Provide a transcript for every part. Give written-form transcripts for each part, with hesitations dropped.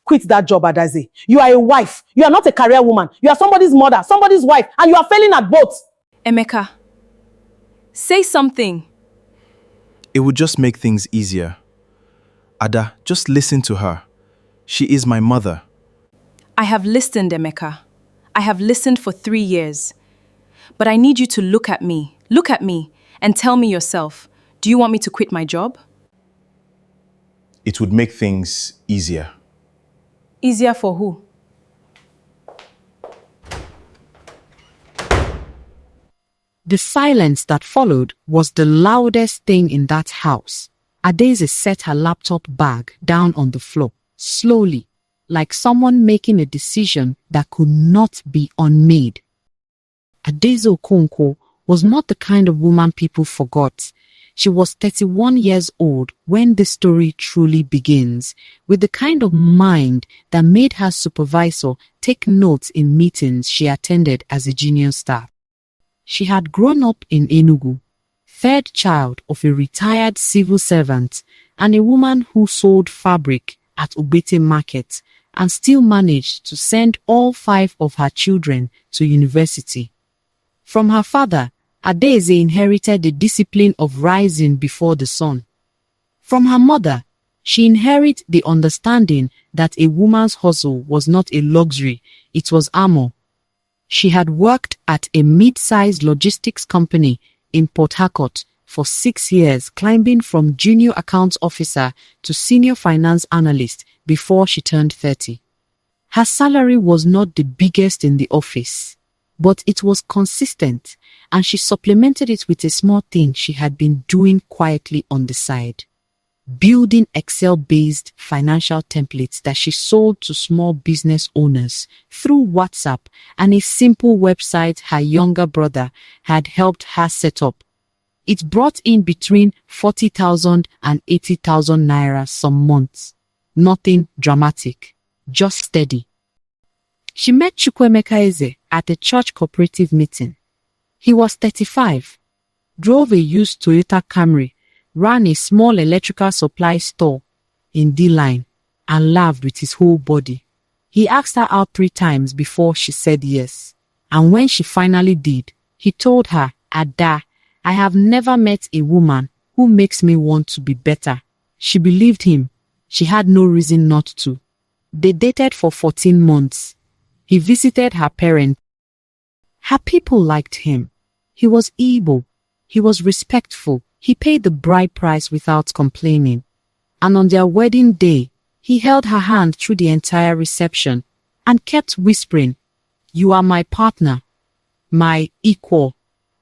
Quit that job, Adaeze. You are a wife. You are not a career woman. You are somebody's mother, somebody's wife, and you are failing at both. Emeka, say something. It would just make things easier. Ada, just listen to her. She is my mother. I have listened, Emeka. I have listened for 3 years. But I need you to look at me, and tell me yourself, do you want me to quit my job? It would make things easier. Easier for who? The silence that followed was the loudest thing in that house. Adaeze set her laptop bag down on the floor, slowly, like someone making a decision that could not be unmade. Adaeze Okonkwo was not the kind of woman people forgot. She was 31 years old when the story truly begins, with the kind of mind that made her supervisor take notes in meetings she attended as a junior staff. She had grown up in Enugu, third child of a retired civil servant and a woman who sold fabric at Obete Market and still managed to send all 5 of her children to university. From her father, Adaeze inherited the discipline of rising before the sun. From her mother, she inherited the understanding that a woman's hustle was not a luxury, it was armor. She had worked at a mid-sized logistics company in Port Harcourt for 6 years, climbing from junior accounts officer to senior finance analyst before she turned 30. Her salary was not the biggest in the office, but it was consistent, and she supplemented it with a small thing she had been doing quietly on the side. Building Excel-based financial templates that she sold to small business owners through WhatsApp and a simple website her younger brother had helped her set up. It brought in between 40,000 and 80,000 naira some months. Nothing dramatic, just steady. She met Chukwuemeka at a church cooperative meeting. He was 35, drove a used Toyota Camry, ran a small electrical supply store in D-Line, and laughed with his whole body. He asked her out 3 times before she said yes. And when she finally did, he told her, "Ada, I have never met a woman who makes me want to be better." She believed him. She had no reason not to. They dated for 14 months. He visited her parents. Her people liked him. He was able. He was respectful. He paid the bride price without complaining. And on their wedding day, he held her hand through the entire reception and kept whispering, "You are my partner, my equal,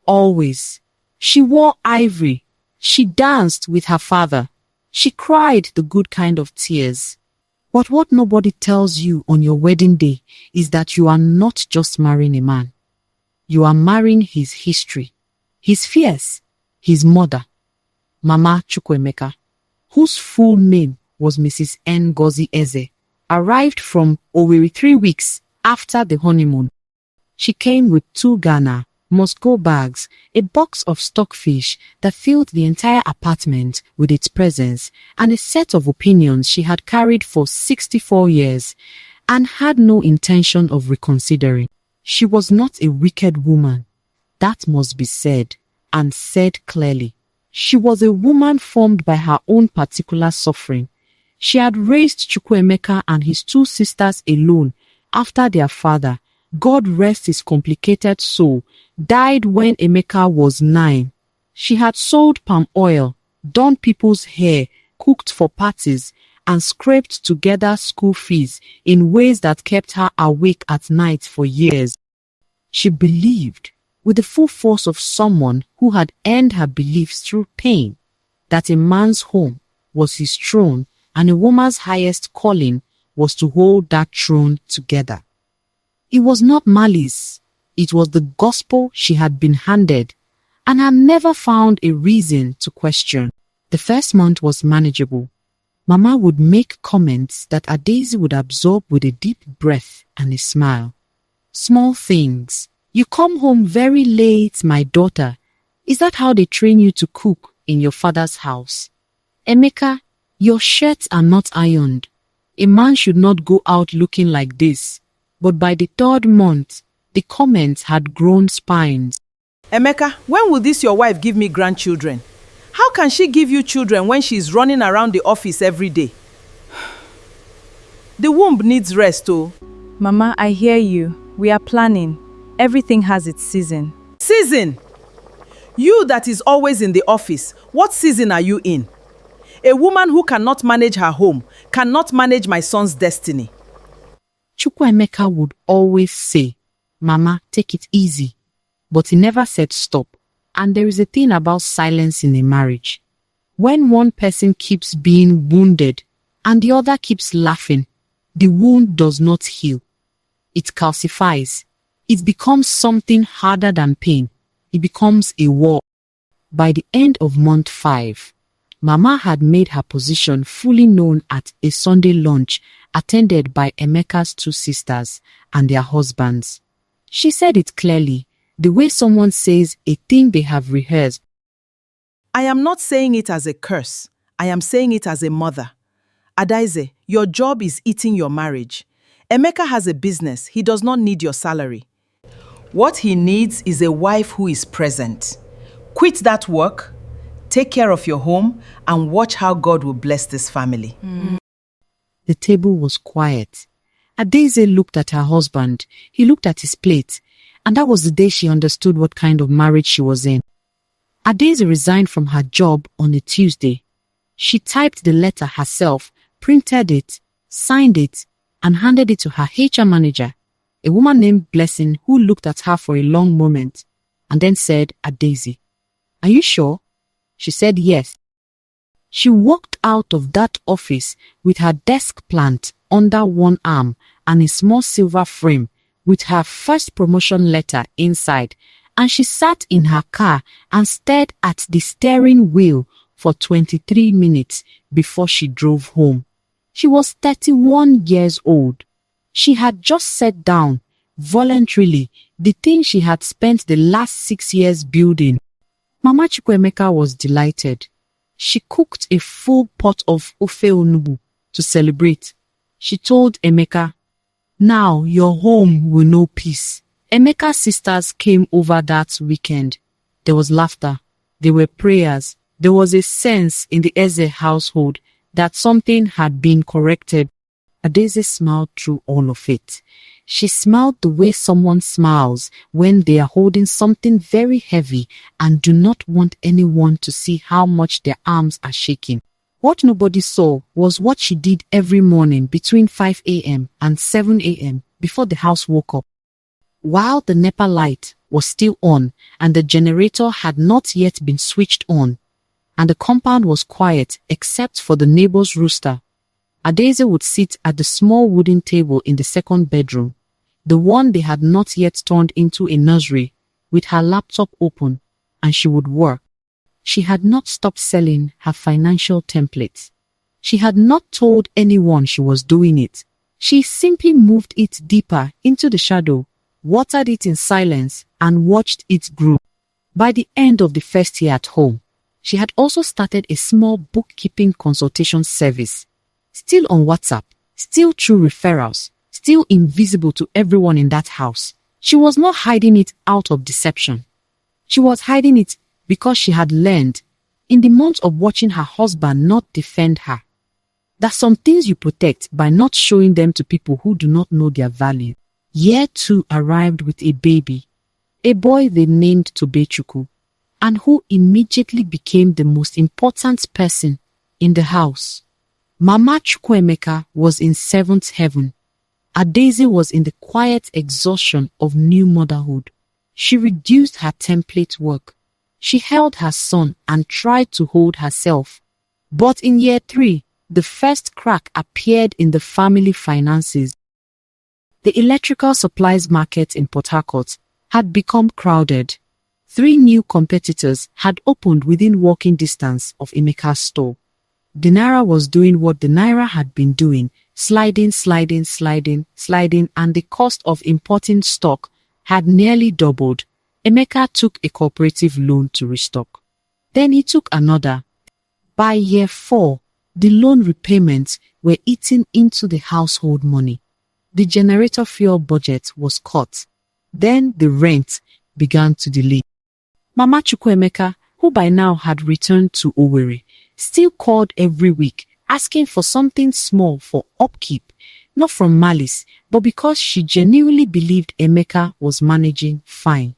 always." She wore ivory. She danced with her father. She cried the good kind of tears. But what nobody tells you on your wedding day is that you are not just marrying a man. You are marrying his history, his fears, his mother, Mama Chukwuemeka, whose full name was Mrs. Ngozi Eze, arrived from Owerri 3 weeks after the honeymoon. She came with 2 Ghana Moscow bags, a box of stockfish that filled the entire apartment with its presence, and a set of opinions she had carried for 64 years and had no intention of reconsidering. She was not a wicked woman. That must be said, and said clearly. She was a woman formed by her own particular suffering. She had raised Chukwuemeka and his 2 sisters alone after their father, God rest his complicated soul, died when Emeka was 9. She had sold palm oil, done people's hair, cooked for parties, and scraped together school fees in ways that kept her awake at night for years. She believed, with the full force of someone who had earned her beliefs through pain, that a man's home was his throne and a woman's highest calling was to hold that throne together. It was not malice. It was the gospel she had been handed and had never found a reason to question. The first month was manageable. Mama would make comments that Adaeze would absorb with a deep breath and a smile. Small things. "You come home very late, my daughter. Is that how they train you to cook in your father's house? Emeka, your shirts are not ironed. A man should not go out looking like this. But by the third month, the comments had grown spines. Emeka, when will this your wife give me grandchildren? How can she give you children when she's running around the office every day? The womb needs rest, oh. Mama, I hear you. We are planning. Everything has its season. Season? You that is always in the office, what season are you in? A woman who cannot manage her home cannot manage my son's destiny. Chukwuemeka would always say, Mama, take it easy. But he never said stop. And there is a thing about silence in a marriage. When one person keeps being wounded and the other keeps laughing, the wound does not heal. It calcifies. It becomes something harder than pain. It becomes a war. By the end of month 5, Mama had made her position fully known at a Sunday lunch attended by Emeka's 2 sisters and their husbands. She said it clearly, the way someone says a thing they have rehearsed. I am not saying it as a curse. I am saying it as a mother. Adaeze, your job is eating your marriage. Emeka has a business. He does not need your salary. What he needs is a wife who is present. Quit that work, take care of your home, and watch how God will bless this family. The table was quiet. Adaeze looked at her husband. He looked at his plate. And that was the day she understood what kind of marriage she was in. Adaeze resigned from her job on a Tuesday. She typed the letter herself, printed it, signed it, and handed it to her HR manager, a woman named Blessing, who looked at her for a long moment and then said, Adaeze, are you sure? She said yes. She walked out of that office with her desk plant under one arm and a small silver frame with her first promotion letter inside, and she sat in her car and stared at the steering wheel for 23 minutes before she drove home. She was 31 years old. She had just set down, voluntarily, the thing she had spent the last 6 years building. Mama Chukwuemeka was delighted. She cooked a full pot of ofe onugbu to celebrate. She told Emeka, now your home will know peace. Emeka's sisters came over that weekend. There was laughter. There were prayers. There was a sense in the Adaeze household that something had been corrected. Adaeze smiled through all of it. She smiled the way someone smiles when they are holding something very heavy and do not want anyone to see how much their arms are shaking. What nobody saw was what she did every morning between 5 a.m. and 7 a.m. before the house woke up. While the NEPA light was still on and the generator had not yet been switched on, and the compound was quiet except for the neighbor's rooster, Adaeze would sit at the small wooden table in the second bedroom, the one they had not yet turned into a nursery, with her laptop open, and she would work. She had not stopped selling her financial templates. She had not told anyone she was doing it. She simply moved it deeper into the shadow, watered it in silence, and watched it grow. By the end of the first year at home, she had also started a small bookkeeping consultation service. Still on WhatsApp, still through referrals, still invisible to everyone in that house. She was not hiding it out of deception. She was hiding it because she had learned, in the months of watching her husband not defend her, that some things you protect by not showing them to people who do not know their value. Year 2 arrived with a baby, a boy they named Tobechukwu, and who immediately became the most important person in the house. Mama Chukwuemeka was in 7th heaven. Adaeze was in the quiet exhaustion of new motherhood. She reduced her template work. She held her son and tried to hold herself. But in year 3, the first crack appeared in the family finances. The electrical supplies market in Port Harcourt had become crowded. 3 new competitors had opened within walking distance of Emeka's store. The Naira was doing what the Naira had been doing, sliding, and the cost of importing stock had nearly doubled. Emeka took a cooperative loan to restock. Then he took another. By year 4, the loan repayments were eating into the household money. The generator fuel budget was cut. Then the rent began to delay. Mama Chukwuemeka, who by now had returned to Owerri, still called every week, asking for something small for upkeep, not from malice, but because she genuinely believed Emeka was managing fine.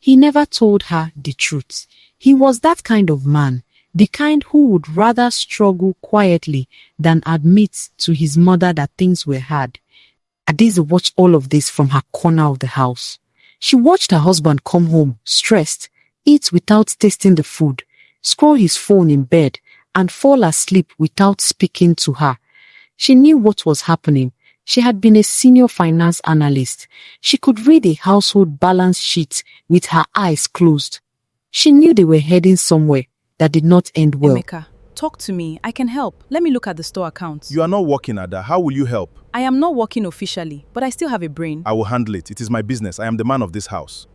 He never told her the truth. He was that kind of man, the kind who would rather struggle quietly than admit to his mother that things were hard. Adaeze watched all of this from her corner of the house. She watched her husband come home, stressed, eat without tasting the food, scroll his phone in bed, and fall asleep without speaking to her. She knew what was happening. She had been a senior finance analyst. She could read a household balance sheet with her eyes closed. She knew they were heading somewhere that did not end well. Emeka, talk to me. I can help. Let me look at the store accounts. You are not working, Ada. How will you help? I am not working officially, but I still have a brain. I will handle it. It is my business. I am the man of this house.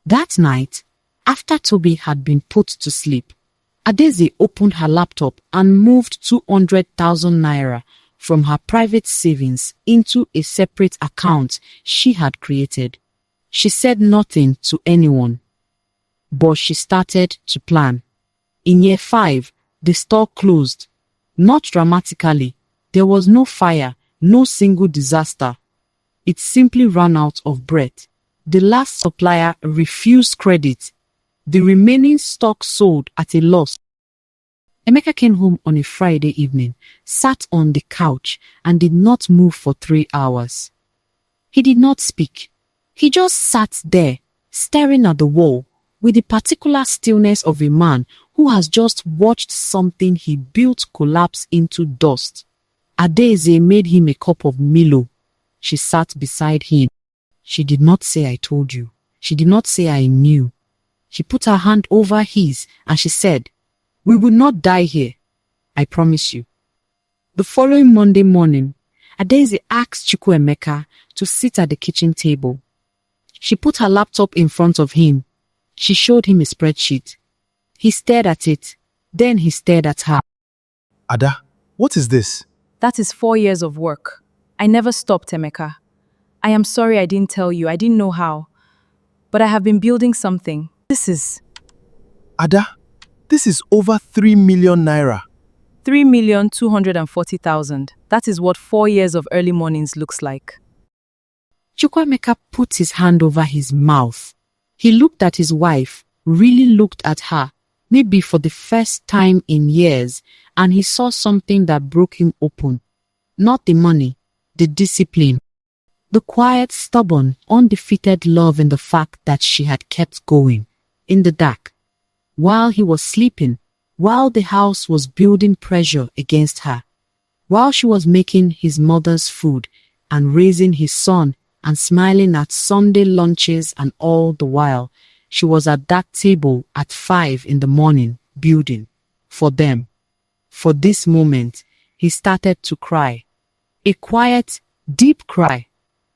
That night, after Toby had been put to sleep, Adaeze opened her laptop and moved 200,000 naira from her private savings into a separate account she had created. She said nothing to anyone, but she started to plan. In year 5, the store closed. Not dramatically. There was no fire, no single disaster. It simply ran out of bread. The last supplier refused credit. The remaining stock sold at a loss. Emeka came home on a Friday evening, sat on the couch, and did not move for 3 hours. He did not speak. He just sat there, staring at the wall, with the particular stillness of a man who has just watched something he built collapse into dust. Adaeze made him a cup of Milo. She sat beside him. She did not say I told you. She did not say I knew. She put her hand over his and she said, "We will not die here. I promise you." The following Monday morning, Adaeze asked Chukwuemeka to sit at the kitchen table. She put her laptop in front of him. She showed him a spreadsheet. He stared at it. Then he stared at her. Ada, what is this? That is 4 years of work. I never stopped, Emeka. I am sorry I didn't tell you. I didn't know how. But I have been building something. This is Ada, this is over 3 million naira. 3,240,000. That is what 4 years of early mornings looks like. Chukwuemeka put his hand over his mouth. He looked at his wife, really looked at her, maybe for the first time in years, and he saw something that broke him open. Not the money, the discipline. The quiet, stubborn, undefeated love in the fact that she had kept going, in the dark. While he was sleeping, while the house was building pressure against her, while she was making his mother's food and raising his son and smiling at Sunday lunches, and all the while, she was at that table at 5 in the morning, building. For them. For this moment, he started to cry. A quiet, deep cry.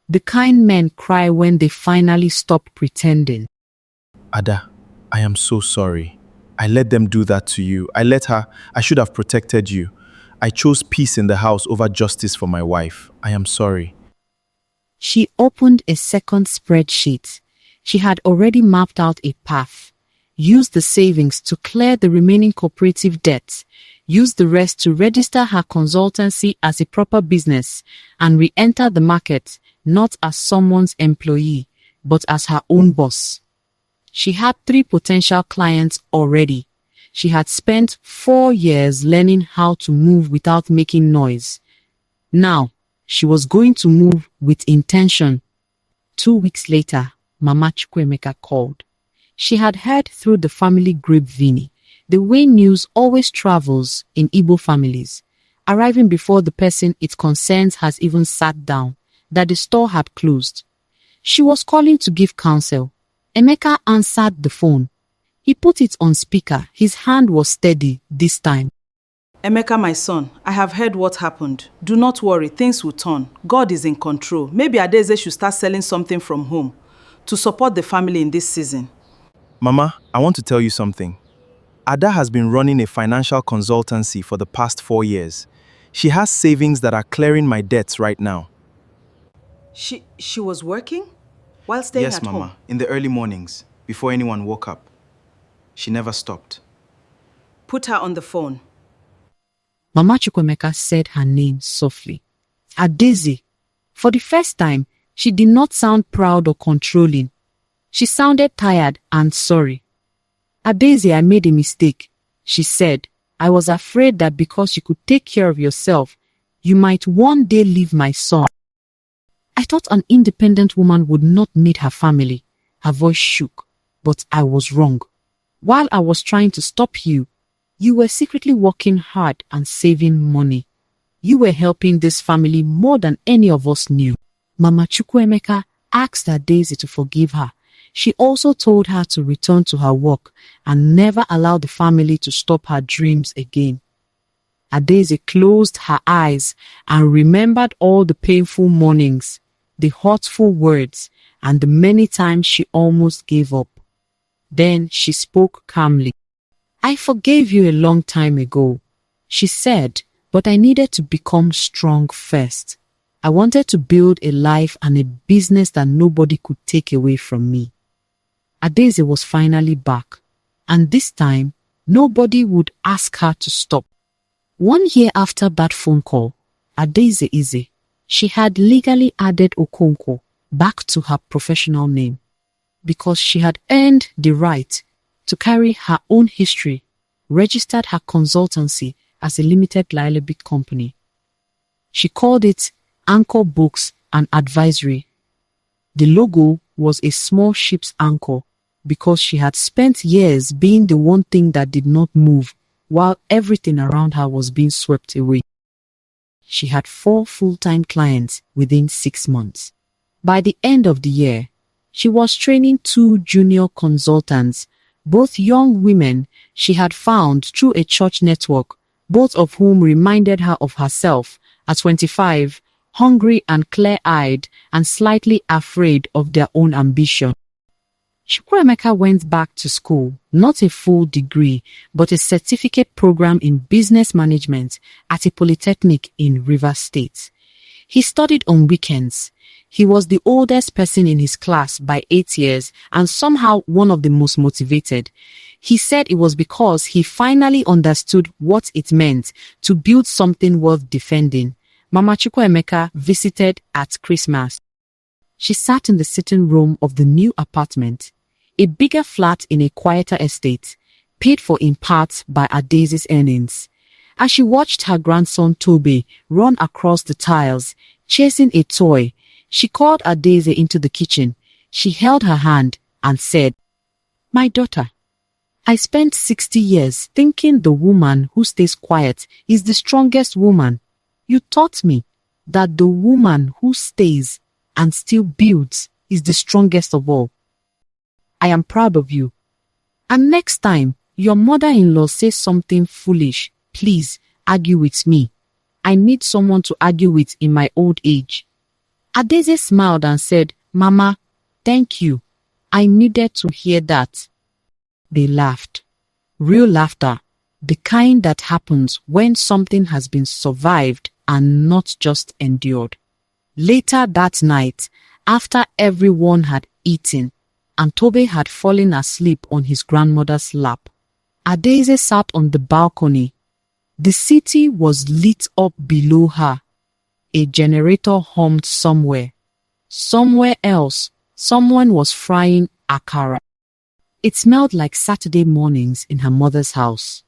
The kind men cry when they finally stop pretending. Ada, I am so sorry. I let them do that to you. I should have protected you. I chose peace in the house over justice for my wife. I am sorry. She opened a second spreadsheet. She had already mapped out a path. Used the savings to clear the remaining cooperative debts. Used the rest to register her consultancy as a proper business and re-enter the market, not as someone's employee, but as her own boss. She had 3 potential clients already. She had spent 4 years learning how to move without making noise. Now, she was going to move with intention. 2 weeks later, Mama Chukwuemeka called. She had heard through the family grapevine, the way news always travels in Igbo families, arriving before the person it concerns has even sat down, that the store had closed. She was calling to give counsel. Emeka answered the phone. He put it on speaker. His hand was steady this time. Emeka, my son, I have heard what happened. Do not worry, things will turn. God is in control. Maybe Adaeze should start selling something from home to support the family in this season. Mama, I want to tell you something. Ada has been running a financial consultancy for the past 4 years. She has savings that are clearing my debts right now. She was working? While staying Yes, at Mama. home? In the early mornings, before anyone woke up. She never stopped. Put her on the phone. Mama Chukwuemeka said her name softly. Adaeze. For the first time, she did not sound proud or controlling. She sounded tired and sorry. Adaeze, I made a mistake, she said. I was afraid that because you could take care of yourself, you might one day leave my son. I thought an independent woman would not need her family. Her voice shook, but I was wrong. While I was trying to stop you, you were secretly working hard and saving money. You were helping this family more than any of us knew. Mama Chukwuemeka asked Adaeze to forgive her. She also told her to return to her work and never allow the family to stop her dreams again. Adaeze closed her eyes and remembered all the painful mornings, the hurtful words, and the many times she almost gave up. Then she spoke calmly. I forgave you a long time ago, she said, but I needed to become strong first. I wanted to build a life and a business that nobody could take away from me. Adaeze was finally back, and this time, nobody would ask her to stop. 1 year after that phone call, Adaeze, she had legally added Okonkwo back to her professional name because she had earned the right to carry her own history, registered her consultancy as a limited liability company. She called it Anchor Books and Advisory. The logo was a small ship's anchor because she had spent years being the one thing that did not move while everything around her was being swept away. She had 4 full-time clients within 6 months. By the end of the year, she was training 2 junior consultants, both young women she had found through a church network, both of whom reminded her of herself at 25, hungry and clear-eyed and slightly afraid of their own ambition. Chukwuemeka went back to school, not a full degree, but a certificate program in business management at a polytechnic in Rivers State. He studied on weekends. He was the oldest person in his class by 8 years and somehow one of the most motivated. He said it was because he finally understood what it meant to build something worth defending. Mama Chukwuemeka visited at Christmas. She sat in the sitting room of the new apartment, a bigger flat in a quieter estate, paid for in part by Adaeze's earnings. As she watched her grandson Toby run across the tiles, chasing a toy, she called Adaeze into the kitchen. She held her hand and said, "My daughter, I spent 60 years thinking the woman who stays quiet is the strongest woman. You taught me that the woman who stays and still builds is the strongest of all. I am proud of you. And next time your mother-in-law says something foolish, please argue with me. I need someone to argue with in my old age." Adaeze smiled and said, "Mama, thank you. I needed to hear that." They laughed. Real laughter, the kind that happens when something has been survived and not just endured. Later that night, after everyone had eaten, and Toby had fallen asleep on his grandmother's lap, Adaeze sat on the balcony. The city was lit up below her. A generator hummed somewhere. Somewhere else, someone was frying akara. It smelled like Saturday mornings in her mother's house.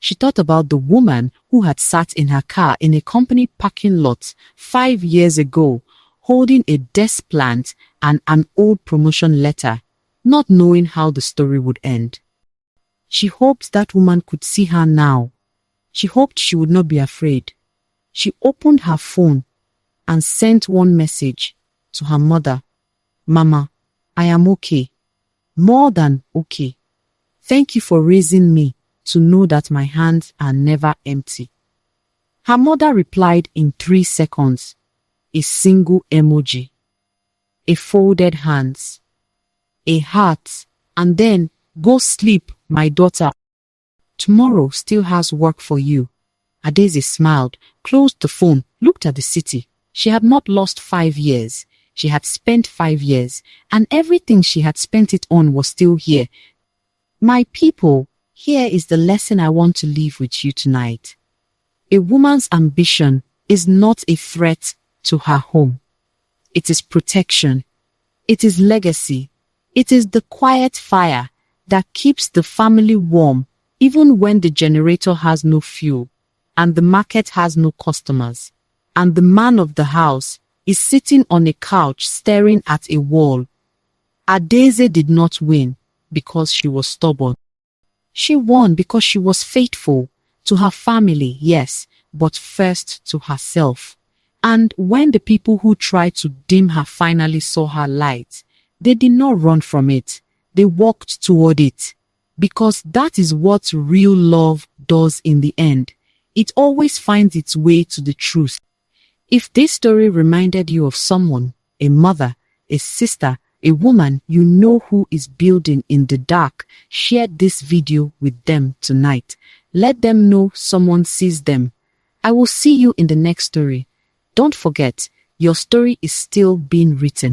She thought about the woman who had sat in her car in a company parking lot 5 years ago, holding a desk plant and an old promotion letter, not knowing how the story would end. She hoped that woman could see her now. She hoped she would not be afraid. She opened her phone and sent one message to her mother. "Mama, I am okay. More than okay. Thank you for raising me to know that my hands are never empty." Her mother replied in 3 seconds. A single emoji. A folded hands. A heart, and then, "Go sleep, my daughter. Tomorrow still has work for you. Adaeze smiled, closed the phone, looked at the city. She had not lost 5 years. She had spent 5 years, and everything she had spent it on was still here. My people, here is the lesson I want to leave with you tonight. A woman's ambition is not a threat to her home. It is protection. It is legacy. It is the quiet fire that keeps the family warm even when the generator has no fuel and the market has no customers, and the man of the house is sitting on a couch staring at a wall. Adaeze did not win because she was stubborn. She won because she was faithful to her family, yes, but first to herself. And when the people who tried to dim her finally saw her light, they did not run from it. They walked toward it. Because that is what real love does in the end. It always finds its way to the truth. If this story reminded you of someone, a mother, a sister, a woman you know who is building in the dark, share this video with them tonight. Let them know someone sees them. I will see you in the next story. Don't forget, your story is still being written.